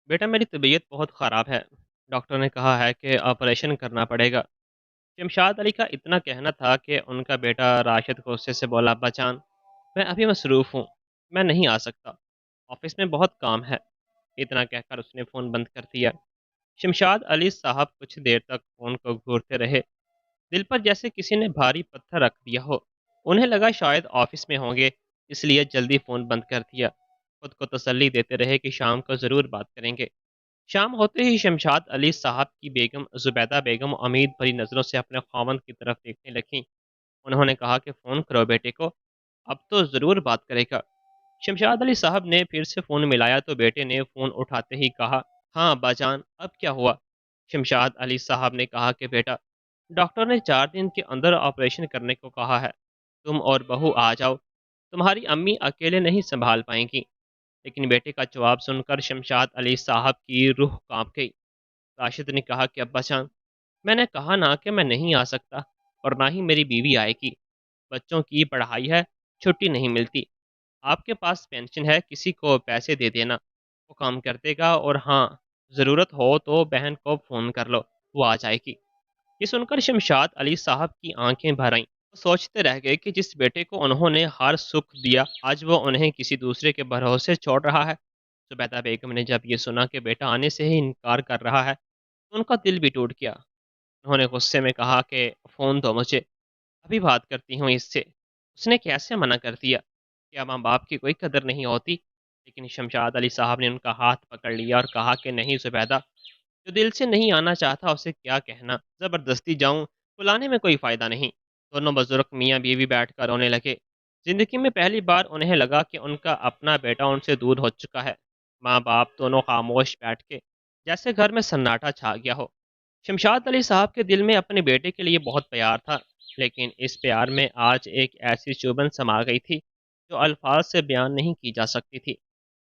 बेटा मेरी तबीयत बहुत ख़राब है। डॉक्टर ने कहा है कि ऑपरेशन करना पड़ेगा। शमशाद अली का इतना कहना था कि उनका बेटा राशिद गुस्से से बोला, अब्बा जान, मैं अभी मसरूफ़ हूँ, मैं नहीं आ सकता, ऑफिस में बहुत काम है। इतना कहकर उसने फ़ोन बंद कर दिया। शमशाद अली साहब कुछ देर तक फ़ोन को घूरते रहे। दिल पर जैसे किसी ने भारी पत्थर रख दिया हो। उन्हें लगा शायद ऑफिस में होंगे, इसलिए जल्दी फ़ोन बंद कर दिया। खुद को तसल्ली देते रहे कि शाम को ज़रूर बात करेंगे। शाम होते ही शमशाद अली साहब की बेगम जुबैदा बेगम उम्मीद भरी नज़रों से अपने खावंद की तरफ देखने लगीं। उन्होंने कहा कि फ़ोन करो बेटे को, अब तो ज़रूर बात करेगा। शमशाद अली साहब ने फिर से फ़ोन मिलाया तो बेटे ने फ़ोन उठाते ही कहा, हाँ अब्बाजान, अब क्या हुआ? शमशाद अली साहब ने कहा कि बेटा, डॉक्टर ने 4 दिन के अंदर ऑपरेशन करने को कहा है। तुम और बहू आ जाओ, तुम्हारी अम्मी अकेले नहीं संभाल पाएंगी। लेकिन बेटे का जवाब सुनकर शमशाद अली साहब की रूह कांप गई। राशिद ने कहा कि अब्बा जान, मैंने कहा ना कि मैं नहीं आ सकता, और ना ही मेरी बीवी आएगी। बच्चों की पढ़ाई है, छुट्टी नहीं मिलती। आपके पास पेंशन है, किसी को पैसे दे देना, वो काम कर देगा। और हाँ, ज़रूरत हो तो बहन को फ़ोन कर लो, वो आ जाएगी। ये सुनकर शमशाद अली साहब की आंखें भर आईं। वो सोचते रह गए कि जिस बेटे को उन्होंने हर सुख दिया, आज वो उन्हें किसी दूसरे के भरोसे छोड़ रहा है। जुबैदा बेगम ने जब ये सुना कि बेटा आने से ही इनकार कर रहा है, तो उनका दिल भी टूट गया। उन्होंने गुस्से में कहा कि फ़ोन दो मुझे, अभी बात करती हूँ इससे। उसने कैसे मना कर दिया? क्या माँ बाप की कोई कदर नहीं होती? लेकिन शमशाद अली साहब ने उनका हाथ पकड़ लिया और कहा कि नहीं जुबैदा, जो दिल से नहीं आना चाहता उसे क्या कहना, ज़बरदस्ती जाऊं, बुलाने में कोई फ़ायदा नहीं। दोनों बुजुर्ग मियाँ बीवी बैठ कर रोने लगे। ज़िंदगी में पहली बार उन्हें लगा कि उनका अपना बेटा उनसे दूर हो चुका है। माँ बाप दोनों खामोश बैठ के, जैसे घर में सन्नाटा छा गया हो। शमशाद अली साहब के दिल में अपने बेटे के लिए बहुत प्यार था, लेकिन इस प्यार में आज एक ऐसी चुभन समा गई थी जो अल्फाज से बयान नहीं की जा सकती थी।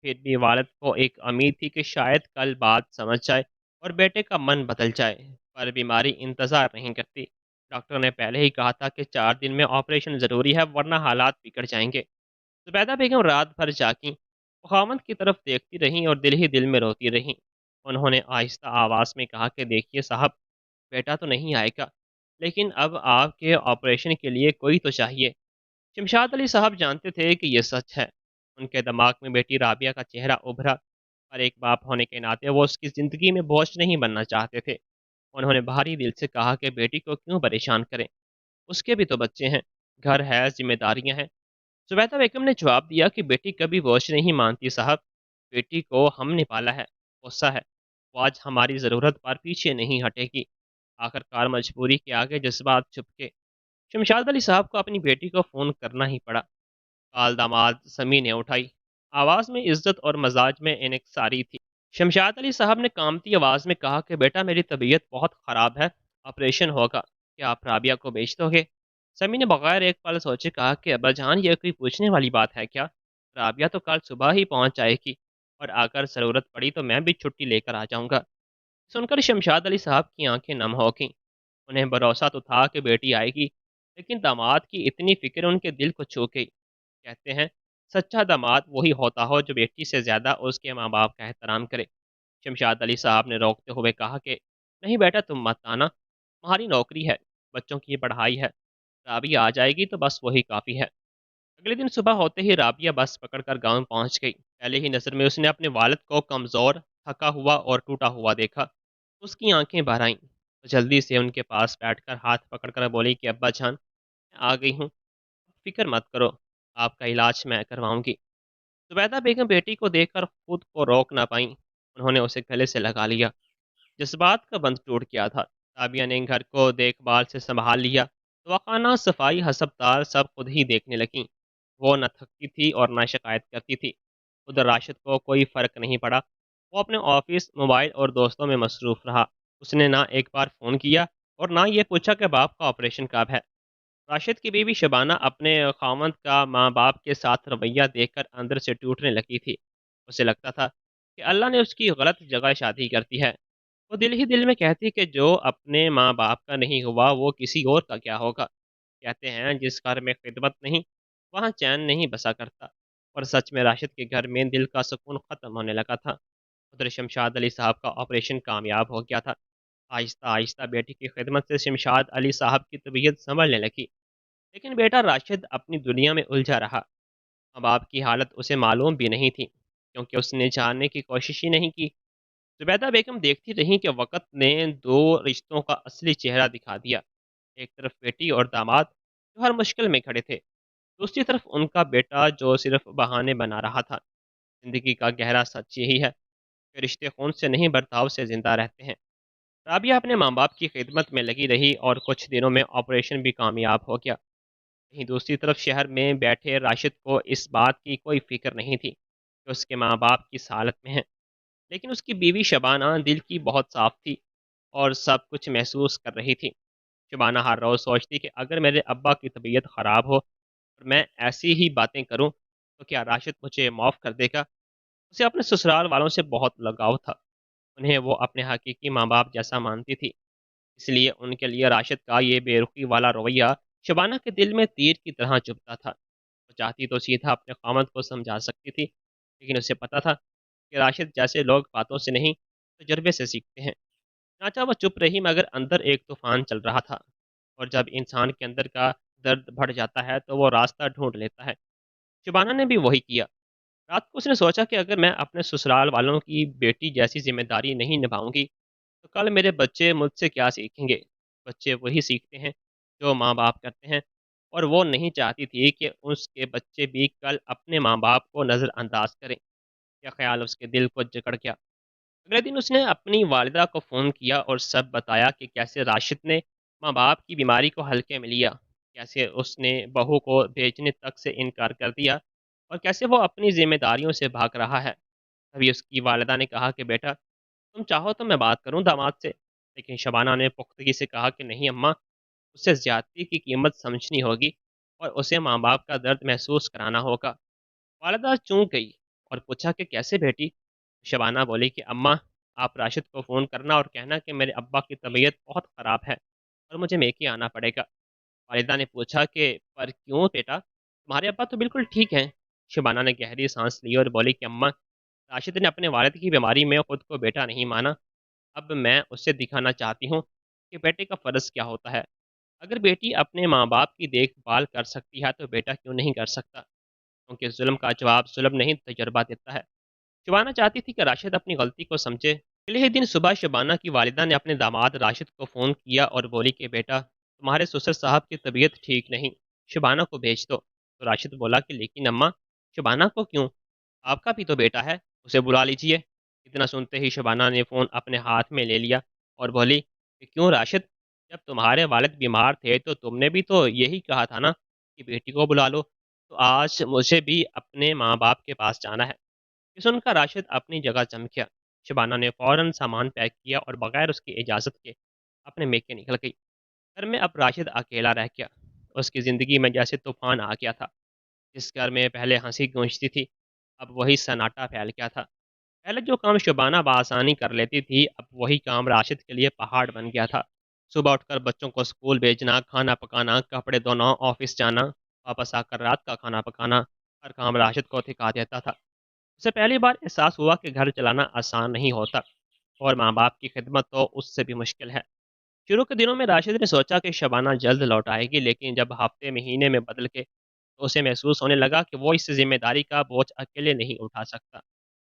फिर भी वालिद को एक उम्मीद थी कि शायद कल बात समझ जाए और बेटे का मन बदल जाए, पर बीमारी इंतज़ार नहीं करती। डॉक्टर ने पहले ही कहा था कि 4 दिन में ऑपरेशन ज़रूरी है, वरना हालात बिगड़ जाएंगे। जुबैदा बेगम रात भर जागीं, वो खामद की तरफ देखती रहीं और दिल ही दिल में रोती रहीं। उन्होंने आहिस्ता आवाज़ में कहा कि देखिए साहब, बेटा तो नहीं आएगा, लेकिन अब आपके ऑपरेशन के लिए कोई तो चाहिए। शमशाद अली साहब जानते थे कि ये सच है। उनके दिमाग में बेटी राबिया का चेहरा उभरा, पर एक बाप होने के नाते वो उसकी ज़िंदगी में बोझ नहीं बनना चाहते थे। उन्होंने भारी दिल से कहा कि बेटी को क्यों परेशान करें, उसके भी तो बच्चे हैं, घर है, जिम्मेदारियां हैं। जुबैदा बेगम ने जवाब दिया कि बेटी कभी बोझ नहीं मानती साहब, बेटी को हमने पाला है, गुस्सा है, वो आज हमारी ज़रूरत पर पीछे नहीं हटेगी। आखिरकार मजबूरी के आगे जज्बात छुप के शमशाद अली साहब को अपनी बेटी को फ़ोन करना ही पड़ा। काल दामाद समी ने उठाई। आवाज़ में इज्जत और मजाज में इनकसारी थी। शमशाद अली साहब ने कामती आवाज़ में कहा कि बेटा मेरी तबीयत बहुत ख़राब है, ऑपरेशन होगा, क्या आप राबिया को भेज दोगे? समी ने बगैर एक पल सोचे कहा कि अब्बा जान, ये कोई पूछने वाली बात है क्या? राबिया तो कल सुबह ही पहुंच जाएगी, और अगर ज़रूरत पड़ी तो मैं भी छुट्टी लेकर आ जाऊंगा। सुनकर शमशाद अली साहब की आंखें नम हो गईं। उन्हें भरोसा तो था कि बेटी आएगी, लेकिन दामाद की इतनी फिक्र उनके दिल को छू गई। कहते हैं, सच्चा दामाद वही होता हो जो बेटी से ज़्यादा उसके माँ बाप का एहतराम करे। शमशाद अली साहब ने रोकते हुए कहा कि नहीं बेटा, तुम मत आना, तुम्हारी नौकरी है, बच्चों की पढ़ाई है, राबिया आ जाएगी तो बस वही काफ़ी है। अगले दिन सुबह होते ही राबिया बस पकड़कर गांव पहुंच गई। पहले ही नज़र में उसने अपने वालिद को कमज़ोर, थका हुआ और टूटा हुआ देखा। उसकी आंखें भर आईं। वो जल्दी से उनके पास बैठकर हाथ पकड़कर बोली कि अब्बा जान, मैं आ गई हूँ, फिक्र मत करो, आपका इलाज मैं करवाऊंगी। जुबैदा बेगम बेटी को देखकर खुद को रोक ना पाई। उन्होंने उसे गले से लगा लिया। जज्बात का बंध टूट गया था। राबिया ने घर को देखभाल से संभाल लिया, तो खाना, सफाई, हस्पताल सब खुद ही देखने लगी। वो न थकती थी और न शिकायत करती थी। उधर राशिद को कोई फ़र्क नहीं पड़ा। वो अपने ऑफिस, मोबाइल और दोस्तों में मसरूफ़ रहा। उसने ना एक बार फ़ोन किया और ना ये पूछा कि बाप का ऑपरेशन कब है। राशिद की बीवी शबाना अपने खामंद का माँ बाप के साथ रवैया देखकर अंदर से टूटने लगी थी। उसे लगता था कि अल्लाह ने उसकी गलत जगह शादी कर दी है। वो दिल ही दिल में कहती कि जो अपने माँ बाप का नहीं हुआ वो किसी और का क्या होगा। कहते हैं, जिस घर में खिदमत नहीं, वहाँ चैन नहीं बसा करता। और सच में राशिद के घर में दिल का सुकून ख़त्म होने लगा था। ادھر شمشاد علی صاحب کا آپریشن کامیاب ہو گیا تھا۔ آہستہ آہستہ بیٹی کی خدمت سے شمشاد علی صاحب کی طبیعت سنبھلنے لگی، لیکن بیٹا راشد اپنی دنیا میں الجھا رہا۔ اب آپ کی حالت اسے معلوم بھی نہیں تھی، کیونکہ اس نے جاننے کی کوشش ہی نہیں کی۔ زبیدہ بیگم دیکھتی رہیں کہ وقت نے دو رشتوں کا اصلی چہرہ دکھا دیا۔ ایک طرف بیٹی اور داماد جو ہر مشکل میں کھڑے تھے، دوسری طرف ان کا بیٹا جو صرف بہانے بنا رہا تھا۔ زندگی کا گہرا سچ یہی ہے کہ رشتے خون سے نہیں، برتاؤ سے زندہ رہتے ہیں۔ رابعہ اپنے ماں باپ کی خدمت میں لگی رہی اور کچھ دنوں میں آپریشن بھی کامیاب ہو گیا۔ وہیں دوسری طرف شہر میں بیٹھے راشد کو اس بات کی کوئی فکر نہیں تھی کہ اس کے ماں باپ کس حالت میں ہیں، لیکن اس کی بیوی شبانہ دل کی بہت صاف تھی اور سب کچھ محسوس کر رہی تھی۔ شبانہ ہر روز سوچتی کہ اگر میرے ابا کی طبیعت خراب ہو اور میں ایسی ہی باتیں کروں تو کیا راشد مجھے معاف کر دے گا؟ اسے اپنے سسرال والوں سے بہت لگاؤ تھا، انہیں وہ اپنے حقیقی ماں باپ جیسا مانتی تھی۔ اس لیے ان کے لیے راشد کا یہ بے رخی والا رویہ شبانہ کے دل میں تیر کی طرح چبھتا تھا۔ وہ چاہتی تو سیدھا اپنے خامد کو سمجھا سکتی تھی، لیکن اسے پتا تھا کہ راشد جیسے لوگ باتوں سے نہیں، تجربے سے سیکھتے ہیں۔ چانچہ وہ چپ رہی، مگر اندر ایک طوفان چل رہا تھا، اور جب انسان کے اندر کا درد بڑھ جاتا ہے تو وہ راستہ ڈھونڈ لیتا ہے۔ شبانہ نے بھی وہی کیا۔ رات کو اس نے سوچا کہ اگر میں اپنے سسرال والوں کی بیٹی جیسی ذمہ داری نہیں نبھاؤں گی تو کل میرے بچے مجھ سے کیا سیکھیں گے؟ بچے وہی سیکھتے ہیں جو ماں باپ کرتے ہیں، اور وہ نہیں چاہتی تھی کہ اس کے بچے بھی کل اپنے ماں باپ کو نظر انداز کریں۔ یہ خیال اس کے دل کو جکڑ گیا۔ اگلے دن اس نے اپنی والدہ کو فون کیا اور سب بتایا کہ کیسے راشد نے ماں باپ کی بیماری کو ہلکے میں لیا، کیسے اس نے بہو کو بھیجنے تک سے انکار کر دیا، اور کیسے وہ اپنی ذمہ داریوں سے بھاگ رہا ہے۔ تبھی اس کی والدہ نے کہا کہ بیٹا، تم چاہو تو میں بات کروں داماد سے، لیکن شبانہ نے پختگی سے کہا کہ نہیں اماں، اسے زیادتی کی قیمت سمجھنی ہوگی اور اسے ماں باپ کا درد محسوس کرانا ہوگا۔ والدہ چونک گئی اور پوچھا کہ کیسے بیٹی؟ شبانہ بولی کہ اماں، آپ راشد کو فون کرنا اور کہنا کہ میرے ابا کی طبیعت بہت خراب ہے اور مجھے میکی آنا پڑے گا۔ والدہ نے پوچھا کہ پر کیوں بیٹا، تمہارے ابا تو بالکل ٹھیک ہیں۔ شبانہ نے گہری سانس لی اور بولی کہ اماں، راشد نے اپنے والد کی بیماری میں خود کو بیٹا نہیں مانا۔ اب میں اسے دکھانا چاہتی ہوں کہ بیٹے کا فرض کیا ہوتا ہے۔ اگر بیٹی اپنے ماں باپ کی دیکھ بھال کر سکتی ہے تو بیٹا کیوں نہیں کر سکتا؟ کیونکہ ظلم کا جواب ظلم نہیں، تجربہ دیتا ہے۔ شبانہ چاہتی تھی کہ راشد اپنی غلطی کو سمجھے۔ اگلے ہی دن صبح شبانہ کی والدہ نے اپنے داماد راشد کو فون کیا اور بولی کہ بیٹا، تمہارے سسر صاحب کی طبیعت ٹھیک نہیں، شبانہ کو بھیج دو۔ تو راشد بولا کہ لیکن اماں، شبانہ کو کیوں؟ آپ کا بھی تو بیٹا ہے، اسے بلا لیجئے۔ اتنا سنتے ہی شبانہ نے فون اپنے ہاتھ میں لے لیا اور بولی کہ کیوں راشد، جب تمہارے والد بیمار تھے تو تم نے بھی تو یہی کہا تھا نا کہ بیٹی کو بلا لو، تو آج مجھے بھی اپنے ماں باپ کے پاس جانا ہے۔ یہ سن کر راشد اپنی جگہ چمکیا۔ شبانہ نے فوراً سامان پیک کیا اور بغیر اس کی اجازت کے اپنے میکے نکل گئی۔ گھر میں اب راشد اکیلا رہ گیا۔ اس کی زندگی میں جیسے طوفان آ گیا تھا۔ جس گھر میں پہلے ہنسی گونجتی تھی، اب وہی سناٹا پھیل گیا تھا۔ پہلے جو کام شبانہ بآسانی کر لیتی تھی، اب وہی کام راشد کے لیے پہاڑ بن گیا تھا۔ صبح اٹھ کر بچوں کو اسکول بھیجنا، کھانا پکانا، کپڑے دھونا، آفس جانا، واپس آ کر رات کا کھانا پکانا، ہر کام راشد کو تھکا دیتا تھا۔ اسے پہلی بار احساس ہوا کہ گھر چلانا آسان نہیں ہوتا، اور ماں باپ کی خدمت تو اس سے بھی مشکل ہے۔ شروع کے دنوں میں راشد نے سوچا کہ شبانہ جلد لوٹ آئے گی، لیکن جب ہفتے مہینے میں بدل کے تو اسے محسوس ہونے لگا کہ وہ اس ذمہ داری کا بوجھ اکیلے نہیں اٹھا سکتا۔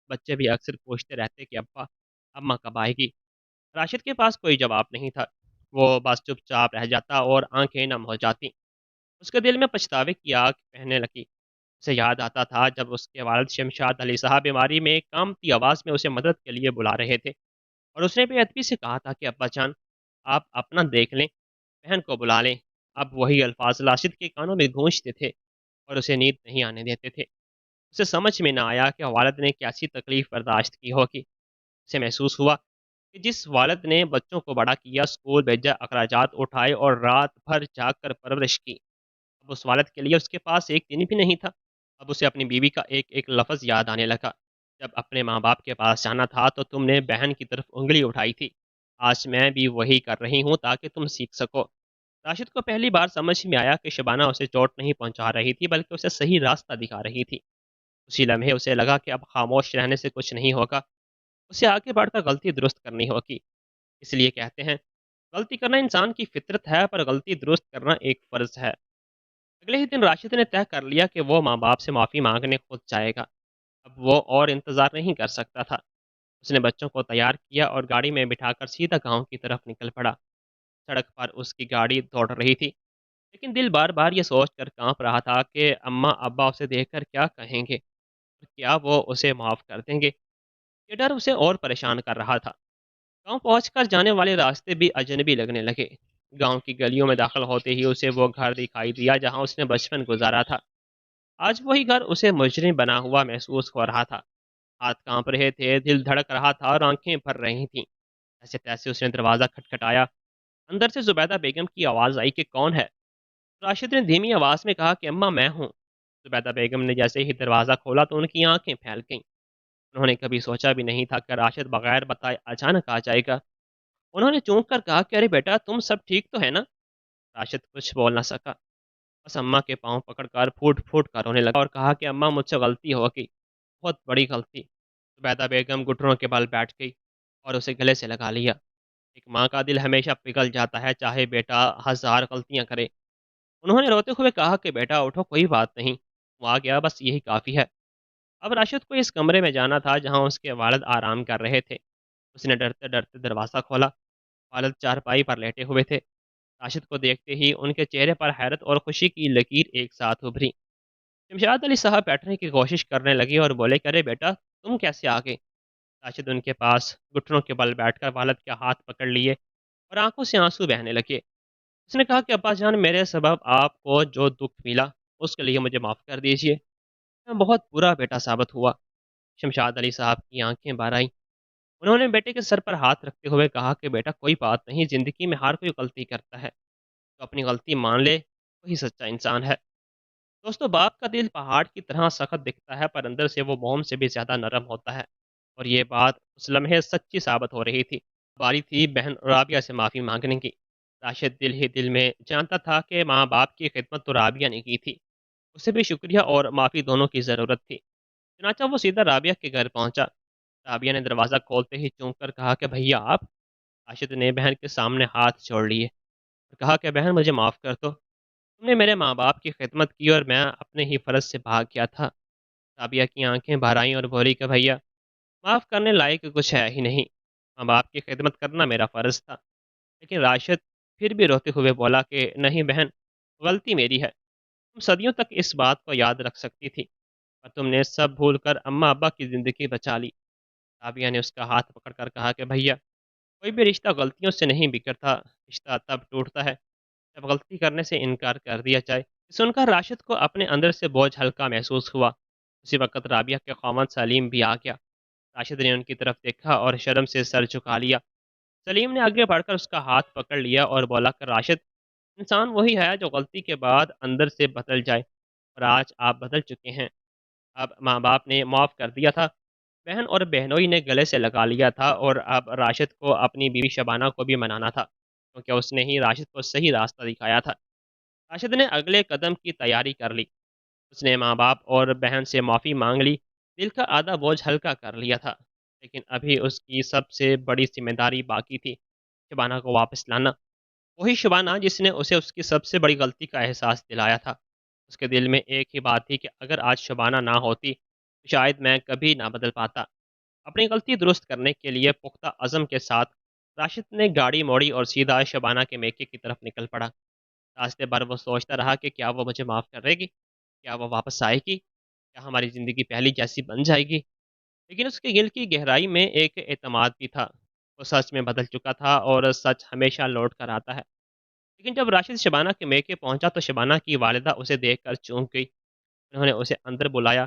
بچے بھی اکثر پوچھتے رہتے کہ ابا، اماں کب آئے گی؟ راشد کے پاس کوئی جواب نہیں تھا۔ وہ بس چپ چاپ رہ جاتا اور آنکھیں نم ہو جاتی۔ اس کے دل میں پچھتاوے کی آگ بہنے لگی۔ اسے یاد آتا تھا جب اس کے والد شمشاد علی صاحب بیماری میں کامتی آواز میں اسے مدد کے لیے بلا رہے تھے، اور اس نے بے ادبی سے کہا تھا کہ ابا جان، آپ اپنا دیکھ لیں، بہن کو بلا لیں۔ اب وہی الفاظ راشد کے کانوں میں گونجتے تھے اور اسے نیند نہیں آنے دیتے تھے۔ اسے سمجھ میں نہ آیا کہ والد نے کیسی تکلیف برداشت کی ہوگی۔ اسے محسوس ہوا کہ جس والد نے بچوں کو بڑا کیا، اسکول بھیجا، اخراجات اٹھائے اور رات بھر جاگ کر پرورش کی، اب اس والد کے لیے اس کے پاس ایک دن بھی نہیں تھا۔ اب اسے اپنی بیوی کا ایک ایک لفظ یاد آنے لگا۔ جب اپنے ماں باپ کے پاس جانا تھا تو تم نے بہن کی طرف انگلی اٹھائی تھی، آج میں بھی وہی کر رہی ہوں تاکہ تم سیکھ سکو۔ راشد کو پہلی بار سمجھ میں آیا کہ شبانہ اسے چوٹ نہیں پہنچا رہی تھی، بلکہ اسے صحیح راستہ دکھا رہی تھی۔ اسی لمحے اسے لگا کہ اب خاموش رہنے سے کچھ نہیں ہوگا۔ उसे आगे बढ़कर गलती दुरुस्त करनी होगी। इसलिए कहते हैं, गलती करना इंसान की फितरत है, पर गलती दुरुस्त करना एक फ़र्ज़ है। अगले ही दिन राशिद ने तय कर लिया कि वो माँ-बाप से माफ़ी माँगने खुद जाएगा। अब वो और इंतज़ार नहीं कर सकता था। उसने बच्चों को तैयार किया और गाड़ी में बिठाकर सीधा गाँव की तरफ निकल पड़ा। सड़क पर उसकी गाड़ी दौड़ रही थी, लेकिन दिल बार-बार ये सोचकर काँप रहा था कि अम्मा-अब्बा उसे देखकर क्या कहेंगे? क्या वो उसे माफ़ कर देंगे? ये डर उसे और परेशान कर रहा था। गाँव पहुँचकर जाने वाले रास्ते भी अजनबी लगने लगे। गाँव की गलियों में दाखिल होते ही उसे वो घर दिखाई दिया जहाँ उसने बचपन गुज़ारा था। आज वही घर उसे मुजरिम बना हुआ महसूस हो रहा था। हाथ काँप रहे थे, दिल धड़क रहा था और आँखें भर रही थीं। ऐसे-तैसे उसने दरवाज़ा खटखटाया। अंदर से ज़ुबैदा बेगम की आवाज़ आई कि कौन है? राशिद ने धीमी आवाज़ में कहा कि अम्मा मैं हूँ। ज़ुबैदा बेगम ने जैसे ही दरवाज़ा खोला तो उनकी आँखें फैल गईं। उन्होंने कभी सोचा भी नहीं था कि राशिद बगैर बताए अचानक आ जाएगा। उन्होंने चौंक कर कहा कि अरे बेटा तुम सब ठीक तो है ना? राशिद कुछ बोल ना सका। बस अम्मा के पाँव पकड़कर फूट-फूट कर रोने लगा और कहा कि अम्मा मुझसे गलती हो गई, बहुत बड़ी गलती। ज़ुबैदा बेगम घुटनों के बल बैठ गई और उसे गले से लगा लिया। एक माँ का दिल हमेशा पिघल जाता है, चाहे बेटा हज़ार गलतियाँ करे। उन्होंने रोते हुए कहा कि बेटा उठो, कोई बात नहीं, वो आ गया, बस यही काफ़ी है। अब राशिद को इस कमरे में जाना था जहाँ उसके वालिद आराम कर रहे थे। उसने डरते-डरते दरवाज़ा खोला। वालिद चारपाई पर लेटे हुए थे। राशिद को देखते ही उनके चेहरे पर हैरत और खुशी की लकीर एक साथ उभरी। शमशाद अली साहब बैठने की कोशिश करने लगे और बोले कि अरे बेटा तुम कैसे आ गए? राशिद उनके पास घुटनों के बल बैठकर वालिद के हाथ पकड़ लिए और आंखों से आंसू बहने लगे। उसने कहा कि अब्बा जान, मेरे सबब आपको जो दुख मिला उसके लिए मुझे माफ़ कर दीजिए। मैं बहुत बुरा बेटा साबित हुआ। शमशाद अली साहब की आंखें भर आईं। उन्होंने बेटे के सर पर हाथ रखते हुए कहा कि बेटा कोई बात नहीं, ज़िंदगी में हर कोई गलती करता है, तो अपनी गलती मान ले, वही सच्चा इंसान है। दोस्तों, बाप का दिल पहाड़ की तरह सख्त दिखता है, पर अंदर से वो मोम से भी ज़्यादा नरम होता है। और ये बात उस लम्हे सच्ची साबित हो रही थी। बारी थी बहन राबिया से माफ़ी मांगने की। राशिद दिल ही दिल में जानता था कि माँ बाप की खिदमत तो राबिया ने की थी, उसे भी शुक्रिया और माफ़ी दोनों की ज़रूरत थी। चुनाचा वो सीधा राबिया के घर पहुंचा। राबिया ने दरवाज़ा खोलते ही चौंक कर कहा कि भैया आप। राशिद ने बहन के सामने हाथ जोड़ लिए और कहा कि बहन मुझे माफ़ कर दो, तुमने मेरे माँ बाप की खिदमत की और मैं अपने ही फ़र्ज़ से भाग गया था। राबिया की आंखें भर आईं और बोली कि भैया माफ़ करने लायक कुछ है ही नहीं, माँ बाप की खिदमत करना मेरा फ़र्ज़ था। लेकिन राशिद फिर भी रोते हुए बोला कि नहीं बहन, गलती मेरी है। तुम सदियों तक इस बात को याद रख सकती थी, पर तुमने सब भूल कर अम्मा अब्बा की ज़िंदगी बचा ली। राबिया ने उसका हाथ पकड़कर कहा कि भैया कोई भी रिश्ता गलतियों से नहीं बिगड़ता, रिश्ता तब टूटता है जब गलती करने से इनकार कर दिया जाए। सुनकर राशिद को अपने अंदर से बोझ हल्का महसूस हुआ। उसी वक्त राबिया के खामद सलीम भी आ गया। राशिद ने उनकी तरफ देखा और शर्म से सर झुका लिया। सलीम ने आगे बढ़कर उसका हाथ पकड़ लिया और बोला कि राशिद, इंसान वही है जो गलती के बाद अंदर से बदल जाए, और आज आप बदल चुके हैं। अब माँ-बाप ने माफ़ कर दिया था, बहन और बहनोई ने गले से लगा लिया था, और अब राशिद को अपनी बीवी शबाना को भी मनाना था, क्योंकि उसने ही राशिद को सही रास्ता दिखाया था। राशिद ने अगले कदम की तैयारी कर ली। उसने माँ-बाप और बहन से माफ़ी माँग ली, दिल का आधा बोझ हल्का कर लिया था। लेकिन अभी उसकी सबसे बड़ी ज़िम्मेदारी बाकी थी, शबाना को वापस लाना। वही शबाना जिसने उसे उसकी सबसे बड़ी गलती का एहसास दिलाया था। उसके दिल में एक ही बात थी कि अगर आज शबाना ना होती, तो शायद मैं कभी ना बदल पाता। अपनी गलती दुरुस्त करने के लिए पुख्ता अज़म के साथ राशिद ने गाड़ी मोड़ी और सीधा शबाना के मेके की तरफ निकल पड़ा। रास्ते भर वो सोचता रहा कि क्या वो मुझे माफ़ करेगी? क्या वो वापस आएगी? क्या हमारी ज़िंदगी पहली जैसी बन जाएगी? लेकिन उसके दिल की गहराई में एक एतमाद भी था। वो सच में बदल चुका था और सच हमेशा लौट कर आता है। लेकिन जब राशिद शबाना के मेके पहुंचा तो शबाना की वालिदा उसे देखकर चौंक गई। उन्होंने उसे अंदर बुलाया।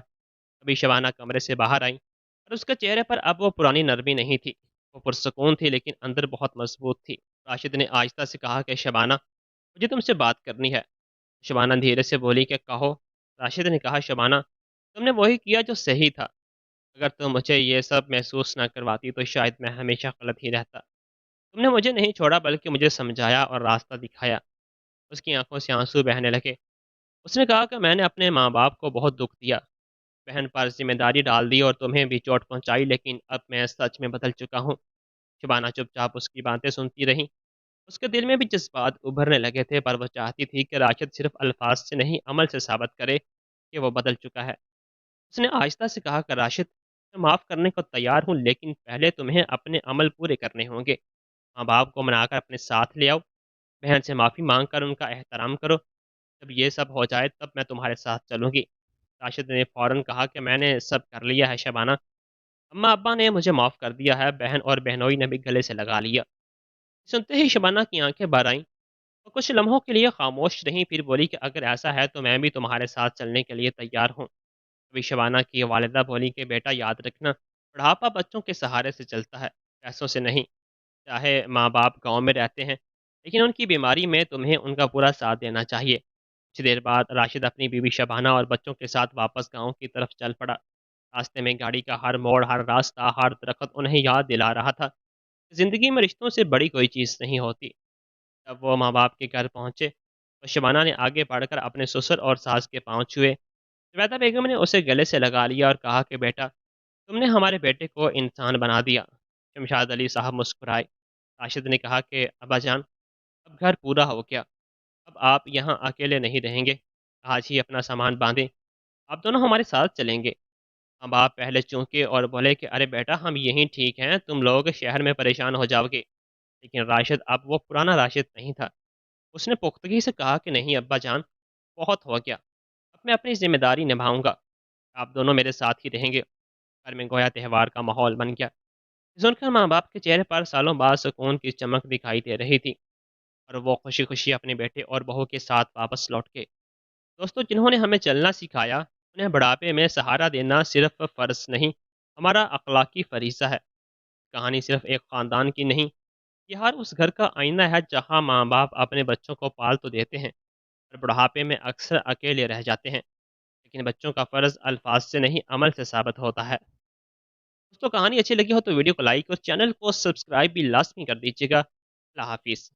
अभी शबाना कमरे से बाहर आई और उसके चेहरे पर अब वो पुरानी नरमी नहीं थी। वो पुरसकून थी, लेकिन अंदर बहुत मजबूत थी। राशिद ने आहिस्ता से कहा कि शबाना, मुझे तुमसे बात करनी है। शबाना धीरे से बोली कि कहो। राशिद ने कहा, शबाना तुमने वही किया जो सही था। अगर तुम मुझे ये सब महसूस ना करवाती तो शायद मैं हमेशा गलत ही रहता। तुमने मुझे नहीं छोड़ा, बल्कि मुझे समझाया और रास्ता दिखाया। उसकी आंखों से आंसू बहने लगे। उसने कहा कि मैंने अपने माँ बाप को बहुत दुख दिया। बहन पर ज़िम्मेदारी डाल दी और तुम्हें भी चोट पहुँचाई, लेकिन अब मैं सच में बदल चुका हूँ। शबाना चुपचाप उसकी बातें सुनती रही। उसके दिल में भी जज़्बात उभरने लगे थे, पर वो चाहती थी कि राशिद सिर्फ़ अल्फ़ाज़ से नहीं, अमल से साबित करे कि वो बदल चुका है। उसने आहिस्ता से कहा कि राशिद, मैं माफ़ करने को तैयार हूँ, लेकिन पहले तुम्हें अपने अमल पूरे करने होंगे। माँ-बाप को मनाकर अपने साथ ले आओ, बहन से माफ़ी माँग कर उनका एहतराम करो। जब ये सब हो जाए तब मैं तुम्हारे साथ चलूँगी। राशिद ने फ़ौरन कहा कि मैंने सब कर लिया है शबाना। अम्मा-अब्बा ने मुझे माफ़ कर दिया है, बहन और बहनोई ने भी गले से लगा लिया। सुनते ही शबाना की आंखें भर आईं। वो कुछ लम्हों के लिए खामोश रहीं, फिर बोली कि अगर ऐसा है तो मैं भी तुम्हारे साथ चलने के लिए तैयार हूँ। तभी शबाना की वालिदा बोली कि बेटा याद रखना, बुढ़ापा बच्चों के सहारे से चलता है, पैसों से नहीं। चाहे माँ बाप गांव में रहते हैं, लेकिन उनकी बीमारी में तुम्हें उनका पूरा साथ देना चाहिए। कुछ देर बाद राशिद अपनी बीवी शबाना और बच्चों के साथ वापस गांव की तरफ चल पड़ा। रास्ते में गाड़ी का हर मोड़, हर रास्ता, हर दरख्त उन्हें याद दिला रहा था, जिंदगी में रिश्तों से बड़ी कोई चीज़ नहीं होती। जब वो माँ बाप के घर पहुंचे तो शबाना ने आगे बढ़कर अपने ससुर और सास के पांव छुए। जुबैदा बेगम ने उसे गले से लगा लिया और कहा कि बेटा, तुमने हमारे बेटे को इंसान बना दिया। शमशाद अली साहब मुस्कुराए। राशिद ने कहा कि अब्बा जान, अब घर पूरा हो गया, अब आप यहाँ अकेले नहीं रहेंगे। आज ही अपना सामान बांधें, आप दोनों हमारे साथ चलेंगे। अब आप पहले चौंके और बोले कि अरे बेटा, हम यहीं ठीक हैं, तुम लोग शहर में परेशान हो जाओगे। लेकिन राशिद अब वो पुराना राशिद नहीं था। उसने पुख्तगी से कहा कि नहीं अब्बा जान, बहुत हो गया, अब मैं अपनी जिम्मेदारी निभाऊंगा, आप दोनों मेरे साथ ही रहेंगे। घर में गोया त्यौहार का माहौल बन गया। सुनकर माँ बाप के चेहरे पर सालों बाद सुकून की चमक दिखाई दे रही थी, और वो खुशी खुशी अपने बेटे और बहू के साथ वापस लौट गए। दोस्तों, जिन्होंने हमें चलना सिखाया, उन्हें बुढ़ापे में सहारा देना सिर्फ फ़र्ज नहीं, हमारा अखलाकी फरीज़ा है। कहानी सिर्फ एक ख़ानदान की नहीं, ये हर उस घर का आईना है जहाँ माँ बाप अपने बच्चों को पाल तो देते हैं, पर बुढ़ापे में अक्सर अकेले रह जाते हैं। लेकिन बच्चों का फ़र्ज़ अल्फाज से नहीं, अमल से साबित होता है। दोस्तों, कहानी अच्छी लगी हो तो वीडियो को लाइक और चैनल को सब्सक्राइब भी लाजमी कर दीजिएगा। अल्लाह हाफिज़।